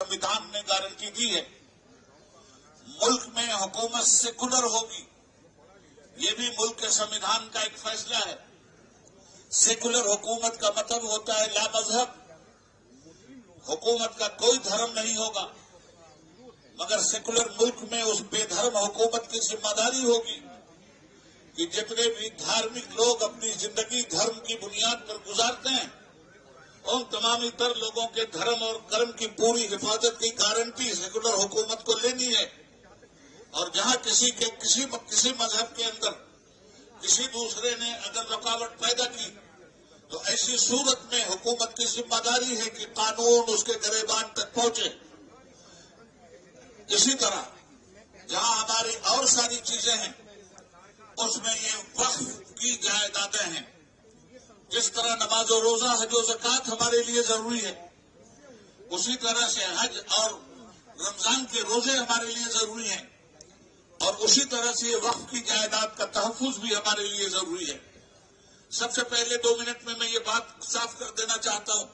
संविधान ने गारंटी दी है। मुल्क में हुकूमत सेकुलर होगी, ये भी मुल्क के संविधान का एक फैसला है। सेकुलर हुकूमत का मतलब होता है ला मजहब, हुकूमत का कोई धर्म नहीं होगा, मगर सेकुलर मुल्क में उस बेधर्म हुकूमत की जिम्मेदारी होगी कि जितने भी धार्मिक लोग अपनी जिंदगी धर्म की बुनियाद पर गुजारते हैं, उन तमामी तर लोगों के धर्म और कर्म की पूरी हिफाजत की गारंटी सेकुलर हुकूमत को लेनी है। और जहां किसी मजहब के अंदर किसी दूसरे ने अगर रुकावट पैदा की, तो ऐसी सूरत में हुकूमत की जिम्मेदारी है कि कानून उसके गिरेबान तक पहुंचे। इसी तरह जहां हमारी और सारी चीजें हैं, उसमें ये वक्फ की जायदादें हैं। जिस तरह नमाज और रोजा, हज और ज़कात हमारे लिए जरूरी है, उसी तरह से हज और रमजान के रोजे हमारे लिए जरूरी हैं, और उसी तरह से वक्फ की जायदाद का तहफ़्फ़ुज़ भी हमारे लिए जरूरी है। सबसे पहले 2 मिनट में मैं ये बात साफ कर देना चाहता हूं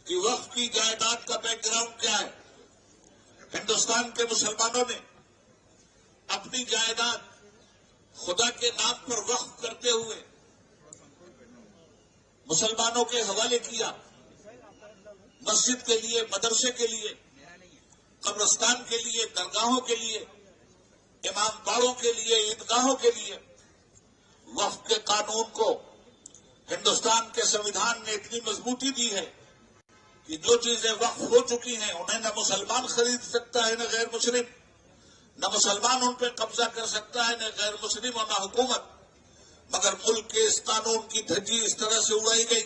कि वक्फ की जायदाद का बैकग्राउंड क्या है। हिंदुस्तान के मुसलमानों ने अपनी जायदाद खुदा के नाम पर वक्फ करते हुए मुसलमानों के हवाले किया। मस्जिद के लिए, मदरसे के लिए, कब्रिस्तान के लिए, दरगाहों के लिए, इमाम बाड़ों के लिए, ईदगाहों के लिए। वक्फ के कानून को हिंदुस्तान के संविधान ने इतनी मजबूती दी है कि जो चीजें वक्फ हो चुकी हैं उन्हें न मुसलमान खरीद सकता है न गैर मुस्लिम, न मुसलमान उन पर कब्जा कर सकता है न गैर मुस्लिम और न हुकूमत। मगर मुल्क के इस कानून की धज्जी इस तरह से उड़ाई गई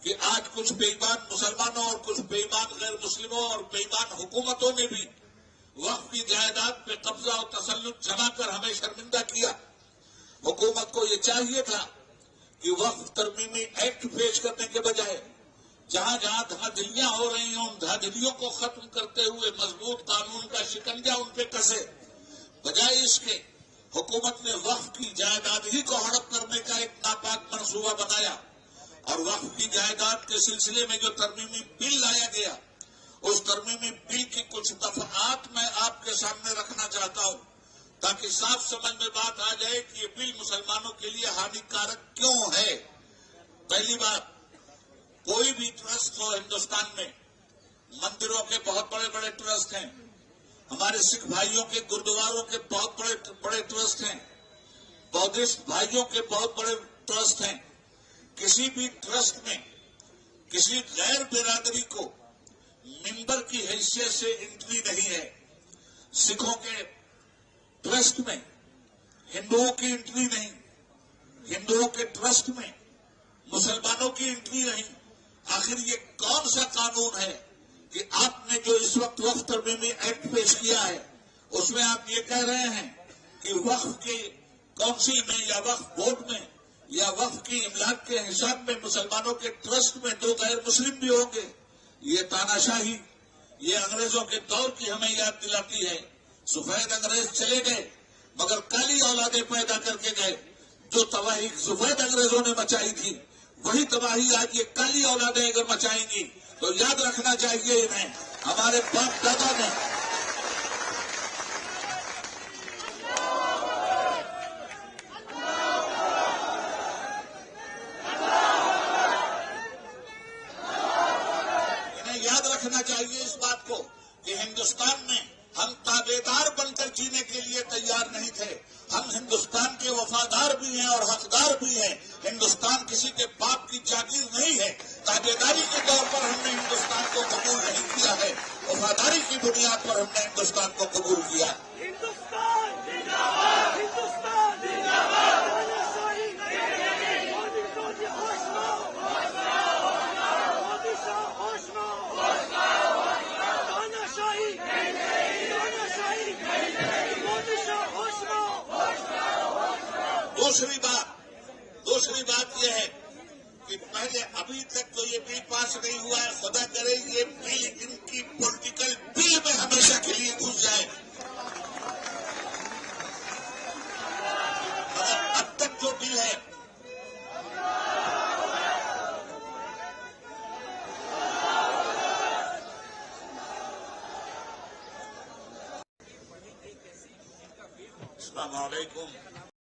कि आज कुछ बेईमान मुसलमानों और कुछ बेईमान गैर मुस्लिमों और बेईमान हुकूमतों ने भी वक्फ की जायदाद पे कब्जा और तसल्लुत जमाकर हमें शर्मिंदा किया। हुकूमत को ये चाहिए था कि वक्फ तरमीमी एक्ट पेश करने के बजाय जहां जहां धांधलियां हो रही हैं, उन धांधलियों को खत्म करते हुए मजबूत कानून का शिकंजा उन पे कसे। बजाय इसके हुकूमत ने वक्फ की जायदाद ही को हड़प करने का एक नापाक मंसूबा बनाया, और वक्फ की जायदाद के सिलसिले में जो तरमीमी बिल लाया गया, उस तरमीमी बिल की कुछ दफात मैं आपके सामने रखना चाहता हूं, ताकि साफ समझ में बात आ जाए कि ये बिल मुसलमानों के लिए हानिकारक क्यों है। पहली बात, कोई भी ट्रस्ट हो हिंदुस्तान में, मंदिरों के बहुत बड़े बड़े ट्रस्ट हैं, हमारे सिख भाइयों के गुरुद्वारों के बहुत बड़े बड़े ट्रस्ट हैं, बौद्धिस्ट भाइयों के बहुत बड़े ट्रस्ट हैं। किसी भी ट्रस्ट में किसी गैर बिरादरी को मेंबर की हैसियत से एंट्री नहीं है। सिखों के ट्रस्ट में हिंदुओं की एंट्री नहीं, हिंदुओं के ट्रस्ट में मुसलमानों की एंट्री नहीं। आखिर ये कौन सा कानून है कि आपने जो इस वक्त वक्फ तरमीमी एक्ट पेश किया है, उसमें आप ये कह रहे हैं कि वक्फ के काउंसिल में या वक्फ बोर्ड में या वक्फ की इमलाक के हिसाब में मुसलमानों के ट्रस्ट में 2 गैर मुस्लिम भी होंगे। ये तानाशाही, ये अंग्रेजों के दौर की हमें याद दिलाती है। सफेद अंग्रेज चले गए, मगर काली औलादें पैदा करके गए। जो तबाही सफेद अंग्रेजों ने मचाई थी, वही तबाही आज ये काली औलादें अगर मचाएंगी तो याद रखना चाहिए इन्हें, हमारे बाप दादा ने रखना चाहिए इस बात को कि हिंदुस्तान में हम ताबेदार बनकर जीने के लिए तैयार नहीं थे। हम हिंदुस्तान के वफादार भी हैं और हकदार भी हैं। हिंदुस्तान किसी के बाप की जागीर नहीं है। ताबेदारी के तौर पर हमने हिंदुस्तान को कबूल नहीं किया है, वफादारी की बुनियाद पर हमने हिंदुस्तान को कबूल किया। दूसरी बात यह है कि पहले अभी तक तो ये बिल पास नहीं हुआ है। खुदा करे ये बिल इनकी पॉलिटिकल बिल में हमेशा के लिए घुस जाए। मगर अब तक जो बिल है السلام علیکم